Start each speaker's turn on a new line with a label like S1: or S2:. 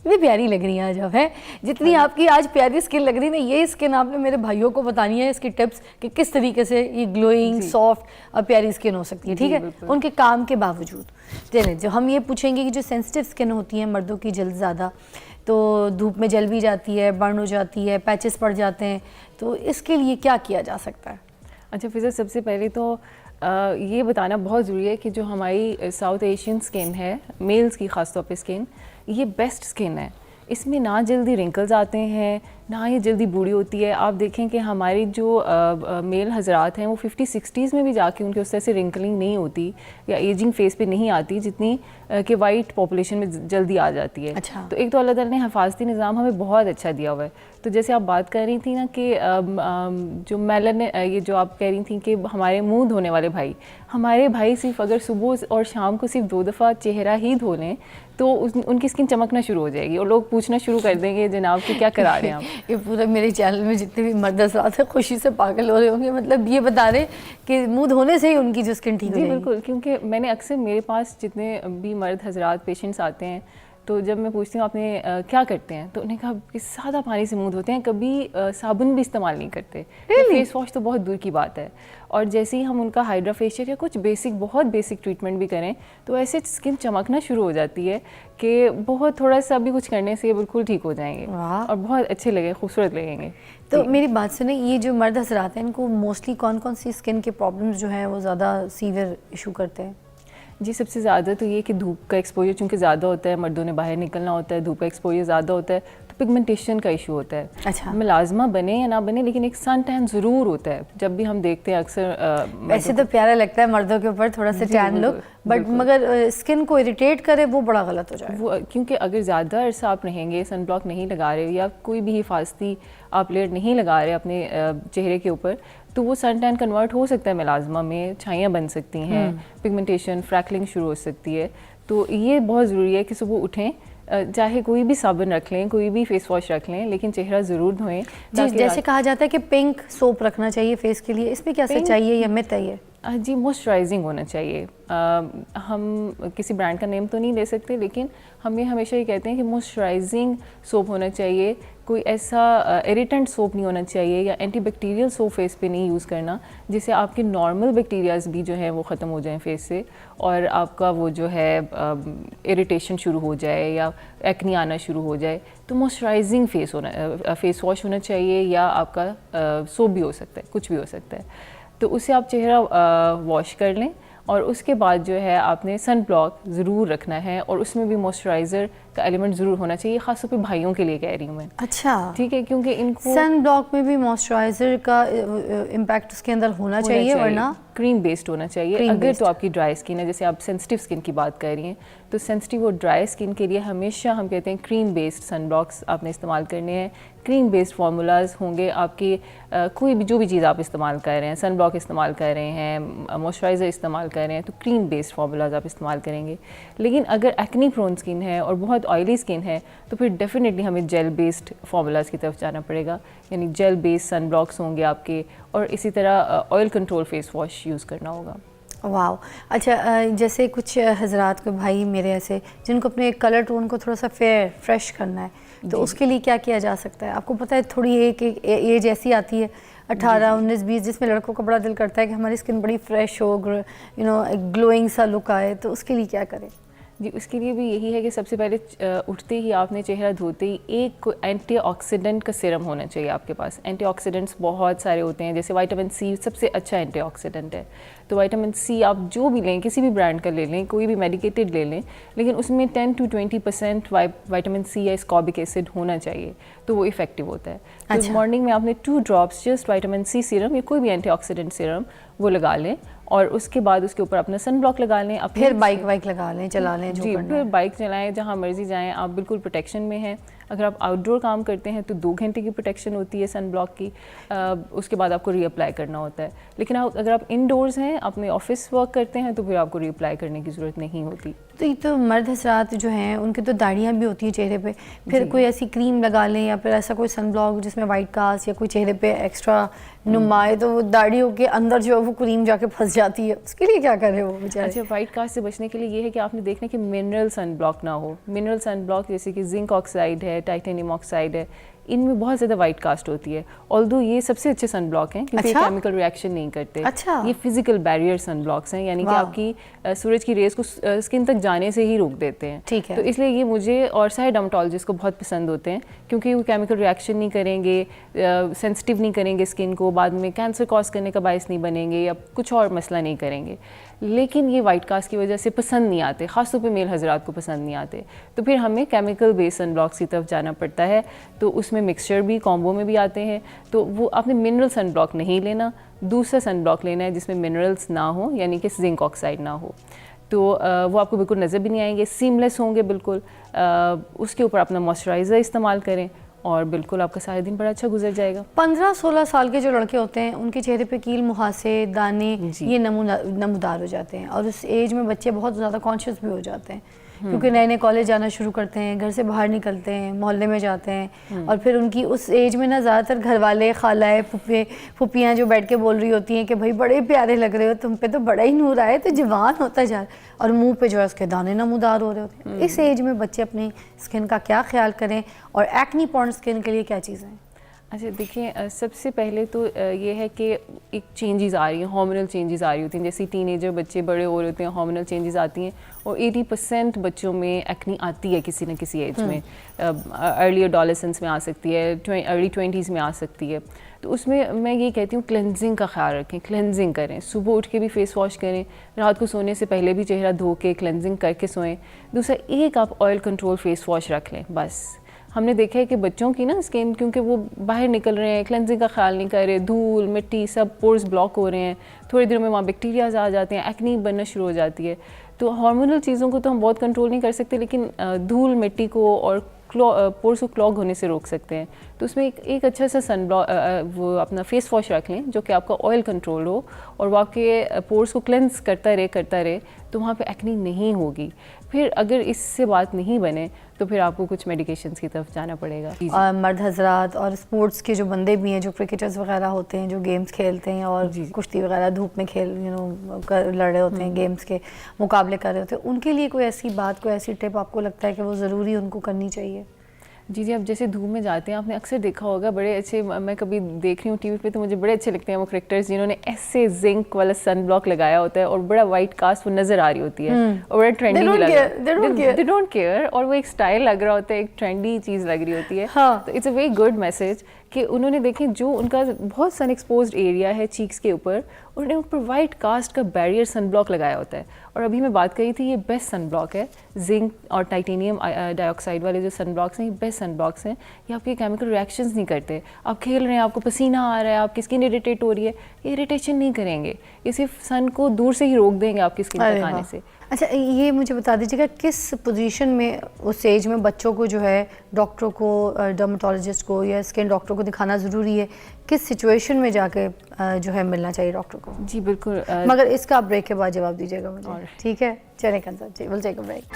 S1: اتنی پیاری لگ رہی ہیں آج آپ ہے، جتنی آپ کی آج پیاری اسکن لگ رہی ہے نا، یہ اسکن آپ نے میرے بھائیوں کو بتانی ہے اس کی ٹپس کہ کس طریقے سے یہ گلوئنگ سافٹ اور پیاری اسکن ہو سکتی ہے. ٹھیک ہے، ان کے کام کے باوجود. چلیں جو ہم یہ پوچھیں گے کہ جو سینسٹیو اسکن ہوتی ہیں مردوں کی جلد زیادہ، تو دھوپ میں جل بھی جاتی ہے، برن ہو جاتی ہے، پیچز پڑ جاتے ہیں، تو اس کے لیے کیا کیا جا سکتا ہے؟
S2: اچھا فضا، سب سے پہلے تو یہ بتانا بہت ضروری ہے کہ جو ہماری ساؤتھ ایشین اسکن ہے، میلز کی خاص طور پہ اسکن، یہ بیسٹ اسکن ہے. اس میں نہ جلدی رنکلز آتے ہیں، نہ یہ جلدی بوڑھی ہوتی ہے. آپ دیکھیں کہ ہماری جو میل حضرات ہیں وہ 50-60s میں بھی جا کے ان کی اس طرح سے رنکلنگ نہیں ہوتی یا ایجنگ فیس پہ نہیں آتی جتنی کہ وائٹ پاپولیشن میں جلدی آ جاتی ہے. تو ایک تو اللہ تعالیٰ نے حفاظتی نظام ہمیں بہت اچھا دیا ہوا ہے. تو جیسے آپ بات کر رہی تھیں نا کہ جو میلن، یہ جو آپ کہہ رہی تھیں کہ ہمارے منہ دھونے والے بھائی، ہمارے بھائی صرف اگر صبح اور شام کو صرف 2 دفعہ چہرہ ہی دھو لیں تو ان کی اسکن چمکنا شروع ہو جائے گی اور لوگ پوچھنا شروع کر دیں گے جناب کہ کیا کرا رہے ہیں آپ.
S1: یہ پورے میرے چینل میں جتنے بھی مرد حضرات ہیں خوشی سے پاگل ہو رہے ہوں گے، مطلب یہ بتا رہے کہ منہ دھونے سے ہی ان کی جو اسکن ٹھیک ہو جائے گی.
S2: جی بالکل، کیونکہ میں نے اکثر میرے پاس جتنے بھی مرد حضرات پیشنٹس آتے ہیں تو جب میں پوچھتی ہوں آپ نے کیا کرتے ہیں تو انہوں نے کہا کہ سادہ پانی سے منہ دھوتے ہیں، کبھی صابن بھی استعمال نہیں کرتے. فیس واش تو بہت دور کی بات ہے. اور جیسے ہی ہم ان کا ہائیڈرا فیشیل یا کچھ بہت بیسک ٹریٹمنٹ بھی کریں تو ایسے اسکن چمکنا شروع ہو جاتی ہے کہ بہت تھوڑا سا بھی کچھ کرنے سے بالکل ٹھیک ہو جائیں گے اور بہت اچھے لگیں، خوبصورت لگیں گے.
S1: تو میری بات سنیں، یہ جو مرد حضرات ہیں ان کو موسٹلی کون کون سی اسکن کے پرابلمز جو ہیں وہ زیادہ سیویئر ایشو کرتے ہیں؟
S2: جی سب سے زیادہ تو یہ کہ دھوپ کا ایکسپوجر چونکہ زیادہ ہوتا ہے، مردوں نے باہر نکلنا ہوتا ہے، دھوپ کا ایکسپوجر زیادہ ہوتا ہے تو پگمنٹیشن کا ایشو ہوتا ہے.
S1: اچھا،
S2: ملازمہ بنے یا نہ بنے لیکن ایک سن ٹین ضرور ہوتا ہے. جب بھی ہم دیکھتے ہیں اکثر
S1: ویسے تو پیارا لگتا ہے مردوں کے اوپر تھوڑا سا ٹین لک، بٹ مگر اسکن کو اریٹیٹ کرے وہ بڑا غلط ہو جائے.
S2: وہ کیونکہ اگر زیادہ عرصہ آپ رہیں گے، سن بلاک نہیں لگا رہے یا کوئی بھی حفاظتی آپ لیئر نہیں لگا رہے اپنے چہرے کے اوپر تو وہ سن ٹین کنورٹ ہو سکتا ہے ملازمہ میں، چھائیاں بن سکتی ہیں، پگمنٹیشن، فریکلنگ شروع ہو سکتی ہے. تو یہ بہت ضروری ہے کہ صبح اٹھیں، چاہے کوئی بھی صابن رکھ لیں، کوئی بھی فیس واش رکھ لیں، لیکن چہرہ ضرور دھوئیں.
S1: جیسے کہا جاتا ہے کہ پنک سوپ رکھنا چاہیے فیس کے لیے، اس میں کیا سچائی ہے یا مت ہے یہ؟
S2: جی موئسچرائزنگ ہونا چاہیے. ہم کسی برانڈ کا نیم تو نہیں لے سکتے لیکن ہم یہ ہمیشہ یہ کہتے ہیں کہ موئسچرائزنگ سوپ ہونا چاہیے. کوئی ایسا ایریٹنٹ سوپ نہیں ہونا چاہیے یا اینٹی بیکٹیریل سوپ فیس پہ نہیں یوز کرنا جس سے آپ کے نارمل بیکٹیریاز بھی جو ہیں وہ ختم ہو جائیں فیس سے اور آپ کا وہ جو ہے اریٹیشن شروع ہو جائے یا ایکنی آنا شروع ہو جائے. تو موئسچرائزنگ فیس واش ہونا چاہیے یا آپ کا سوپ بھی ہو سکتا ہے، کچھ بھی ہو سکتا ہے. تو اس سے آپ چہرہ واش کر لیں اور اس کے بعد جو ہے آپ نے سن بلاک ضرور رکھنا ہے اور اس میں بھی موئسچرائزر کا ایلیمنٹ ضرور ہونا چاہیے. خاص طور پہ بھائیوں کے لیے کہہ رہی ہوں میں.
S1: اچھا
S2: ٹھیک ہے، کیونکہ ان کو
S1: سن بلاک میں بھی موئسچرائزر کا امپیکٹ اس کے اندر ہونا چاہیے ورنہ
S2: کریم بیسڈ ہونا چاہیے. اگر تو آپ کی ڈرائی اسکن ہے، جیسے آپ سینسٹیو اسکن کی بات کر رہی ہیں، تو سینسٹیو اور ڈرائی اسکن کے لیے ہمیشہ ہم کہتے ہیں کریم بیسڈ سن بلاکس آپ نے استعمال کرنے ہیں. کریم بیسڈ فارمولاز ہوں گے آپ کی. کوئی بھی جو بھی چیز آپ استعمال کر رہے ہیں، سن بلاک استعمال کر رہے ہیں، موئسچرائزر استعمال کر رہے ہیں، تو کریم بیسڈ فارمولاز آپ استعمال کریں گے. لیکن اگر ایکنی پرون اسکن ہے اور بہت آئلی اسکن ہے تو پھر ڈیفینیٹلی ہمیں جیل بیسڈ فارمولاز کی طرف جانا پڑے گا. یعنی جیل بیسڈ سن بلاکس ہوں گے آپ کے اور اسی طرح oil control face wash use کرنا ہوگا.
S1: واو. اچھا جیسے کچھ حضرات کو بھائی میرے ایسے جن کو اپنے کلر ٹون کو تھوڑا سا فیئر فریش کرنا ہے تو اس کے لیے کیا کیا جا سکتا ہے؟ آپ کو پتہ ہے تھوڑی ایج ایسی آتی ہے 18 19 20 جس میں لڑکوں کا بڑا دل کرتا ہے کہ ہماری اسکن بڑی فریش ہو، گلوئنگ سا لک آئے، تو اس کے لیے کیا کریں؟
S2: جی اس کے لیے بھی یہی ہے کہ سب سے پہلے اٹھتے ہی آپ نے چہرہ دھوتے ہی ایک اینٹی آکسیڈنٹ کا سیرم ہونا چاہیے آپ کے پاس. اینٹی آکسیڈنٹس بہت سارے ہوتے ہیں، جیسے وائٹامن سی سب سے اچھا اینٹی آکسیڈنٹ ہے. تو وائٹامن سی آپ جو بھی لیں، کسی بھی برانڈ کا لے لیں، کوئی بھی میڈیکیٹڈ لے لیں، لیکن اس میں 10 to 20% وائٹامن سی یا اسکاربک ایسڈ ہونا چاہیے تو وہ افیکٹو ہوتا ہے. تو مارننگ میں آپ نے 2 drops just vitamin C serum یا کوئی بھی اینٹی آکسیڈنٹ سیرم وہ لگا لیں اور اس کے بعد اس کے اوپر اپنا سن بلاک لگا لیں.
S1: پھر بائک لگا لیں، چلا لیں،
S2: جی پھر بائک چلائیں، جہاں مرضی جائیں، آپ بالکل پروٹیکشن میں ہیں. اگر آپ آؤٹ ڈور کام کرتے ہیں تو 2 گھنٹے کی پروٹیکشن ہوتی ہے سن بلاک کی, اس کے بعد آپ کو ری اپلائی کرنا ہوتا ہے. لیکن اگر آپ ان ڈورز ہیں, اپنے آفس ورک کرتے ہیں, تو پھر آپ کو ری اپلائی کرنے کی ضرورت نہیں ہوتی.
S1: تو یہ تو مرد حضرات جو ہیں ان کے تو داڑیاں بھی ہوتی ہیں چہرے پہ, پھر کوئی ایسی کریم لگا لیں یا پھر ایسا کوئی سن بلاک جس میں وائٹ کاسٹ یا کوئی چہرے پہ ایکسٹرا نمائے, تو وہ داڑیوں کے اندر جو ہے وہ کریم جا کے پھنس جاتی ہے, اس کے لیے کیا کرے وہ بیچارے؟
S2: اچھا, وائٹ کاسٹ سے بچنے کے لیے یہ ہے کہ آپ نے دیکھنا کہ منرل سن بلاک نہ ہو. منرل سن بلاک جیسے کہ زنک آکسائڈ ہے, ٹائٹینیم آکسائڈ ہے, ان میں بہت زیادہ وائٹ کاسٹ ہوتی ہے. آلدو یہ سب سے اچھے سن بلاک ہیں کیونکہ یہ کیمیکل ریئیکشن نہیں کرتے. یہ فزیکل بیریئر سن بلاکس ہیں, یعنی کہ آپ کی سورج کی ریز کو اسکن تک جانے سے ہی روک دیتے ہیں. تو اس لیے یہ مجھے اور سارے ڈرماٹولوجسٹ کو بہت پسند ہوتے ہیں, کیونکہ وہ کیمیکل ریئیکشن نہیں کریں گے, سینسٹیو نہیں کریں گے اسکن کو, بعد میں کینسر کاز کرنے کا باعث نہیں بنیں گے یا کچھ اور مسئلہ نہیں کریں گے. لیکن یہ وائٹ کاسٹ کی وجہ سے پسند نہیں آتے, خاص طور پہ میل حضرات کو پسند نہیں آتے. تو پھر ہمیں کیمیکل بیس سن بلاکس کی طرف جانا پڑتا ہے. تو اس میں مکسچر بھی کامبو میں بھی آتے ہیں. تو وہ آپ نے منرل سن بلاک نہیں لینا, دوسرا سن بلاک لینا ہے جس میں منرلس نہ ہوں, یعنی کہ زنک آکسائڈ نہ ہو. تو وہ آپ کو بالکل نظر بھی نہیں آئیں گے, سیم لیس ہوں گے بالکل. اس کے اوپر اپنا موئسچرائزر استعمال کریں اور بالکل آپ کا سارا دن بڑا اچھا گزر جائے گا.
S1: 15-16 سال کے جو لڑکے ہوتے ہیں ان کے چہرے پہ کیل مہاسے, دانے یہ نمودار ہو جاتے ہیں, اور اس ایج میں بچے بہت زیادہ کانشیس بھی ہو جاتے ہیں, کیونکہ نئے نئے کالج جانا شروع کرتے ہیں, گھر سے باہر نکلتے ہیں, محلے میں جاتے ہیں, اور پھر ان کی اس ایج میں نا زیادہ تر گھر والے, خالائے, پھپھیاں جو بیٹھ کے بول رہی ہوتی ہیں کہ بھائی بڑے پیارے لگ رہے ہو, تم پہ تو بڑا ہی نور آئے, تو جوان ہوتا جا رہا, اور منہ پہ جو ہے اس کے دانے نمودار ہو رہے ہوتے ہیں. اس ایج میں بچے اپنی اسکن کا کیا خیال کریں, اور ایکنی پون اسکن کے لیے کیا چیزیں ہیں؟
S2: اچھا دیکھیں, سب سے پہلے تو یہ ہے کہ ایک چینجز آ رہی ہیں, ہارمونل چینجز آ رہی ہوتی ہیں. جیسے ٹین ایجر بچے بڑے ہو رہے ہوتے ہیں, ہارمونل چینجز آتی ہیں, اور 80% بچوں میں ایکنی آتی ہے کسی نہ کسی ایج میں. ارلی ایڈولسنس میں آ سکتی ہے, ارلی 20s میں آ سکتی ہے. تو اس میں یہ کہتی ہوں کلینزنگ کا خیال رکھیں, کلینزنگ کریں, صبح اٹھ کے بھی فیس واش کریں, رات کو سونے سے پہلے بھی چہرہ دھو کے کلینزنگ کر کے سوئیں. دوسرا, ایک آپ آئل کنٹرول فیس واش رکھ لیں بس. ہم نے دیکھا ہے کہ بچوں کی نا اسکن, کیونکہ وہ باہر نکل رہے ہیں, کلینزنگ کا خیال نہیں کر رہے, دھول مٹی سب پورز بلاک ہو رہے ہیں, تھوڑی دیر میں وہاں بیکٹیریاز آ جاتے ہیں, ایکنی بننا شروع ہو جاتی ہے. تو ہارمونل چیزوں کو تو ہم بہت کنٹرول نہیں کر سکتے, لیکن دھول مٹی کو اور پورس کو کلاگ ہونے سے روک سکتے ہیں. تو اس میں ایک اچھا سا سن وہ اپنا فیس واش رکھ لیں جو کہ آپ کا آئل کنٹرول ہو, اور وہ آپ کے پورس کو کلینز کرتا رہے, تو وہاں پہ ایکنی نہیں ہوگی. پھر اگر اس سے بات نہیں بنے تو پھر آپ کو کچھ میڈیکیشنز کی طرف جانا پڑے گا.
S1: مرد حضرات اور اسپورٹس کے جو بندے بھی ہیں, جو کرکٹرز وغیرہ ہوتے ہیں, جو گیمز کھیلتے ہیں اور کشتی وغیرہ دھوپ میں لڑ رہے ہوتے ہیں, گیمز کے مقابلے کر رہے ہوتے ہیں, ان کے لیے کوئی ایسی بات, کوئی ایسی ٹپ آپ کو لگتا ہے کہ وہ ضروری ان کو کرنی چاہیے؟
S2: جی, اب جیسے دھوپ میں جاتے ہیں, آپ نے اکثر دیکھا ہوگا بڑے اچھے, میں کبھی دیکھ رہی ہوں ٹی وی پہ تو مجھے بڑے اچھے لگتے ہیں وہ کرکٹرز جنہوں نے ایسے زنک والا سن بلاک لگایا ہوتا ہے, اور بڑا وائٹ کاسٹ وہ نظر آ رہی ہوتی ہے, اور بڑا ٹرینڈی بھی لگ رہا ہے, they don't care, اور وہ ایک سٹائل لگ رہا ہوتا ہے, ایک ٹرینڈی چیز لگ رہی ہوتی ہے. تو it's a very good message کہ انہوں نے دیکھیں جو ان کا بہت سن ایکسپوزڈ ایریا ہے چیکس کے اوپر, انہوں نے اوپر وائٹ کاسٹ کا بیریئر سن بلاک لگایا ہوتا ہے. اور ابھی میں بات کری تھی, یہ بیسٹ سن بلاک ہے, زنک اور ٹائٹینیم ڈائی آکسائڈ والے جو سن بلاکس ہیں, یہ بیسٹ سن بلاکس ہیں. یہ آپ کے کیمیکل ریئیکشنز نہیں کرتے. آپ کھیل رہے ہیں, آپ کو پسینہ آ رہا ہے, آپ کی اسکن اریٹیٹ ہو رہی ہے, یہ اریٹیشن نہیں کریں گے, یہ صرف سن کو دور سے ہی روک دیں گے آپ کی اسکن تک آنے سے.
S1: اچھا, یہ مجھے بتا دیجیے گا کس پوزیشن میں اس ایج میں بچوں کو جو ہے ڈاکٹر کو, ڈرماٹولوجسٹ کو یا اسکن ڈاکٹر کو دکھانا ضروری ہے, کس سچویشن میں جا کے جو ہے ملنا چاہیے ڈاکٹر کو؟
S2: جی بالکل,
S1: مگر اس کا بریک کے بعد جواب دیجیے گا مجھے, ٹھیک ہے؟ چلیں کنسر جی, ول ٹیک اے بریک.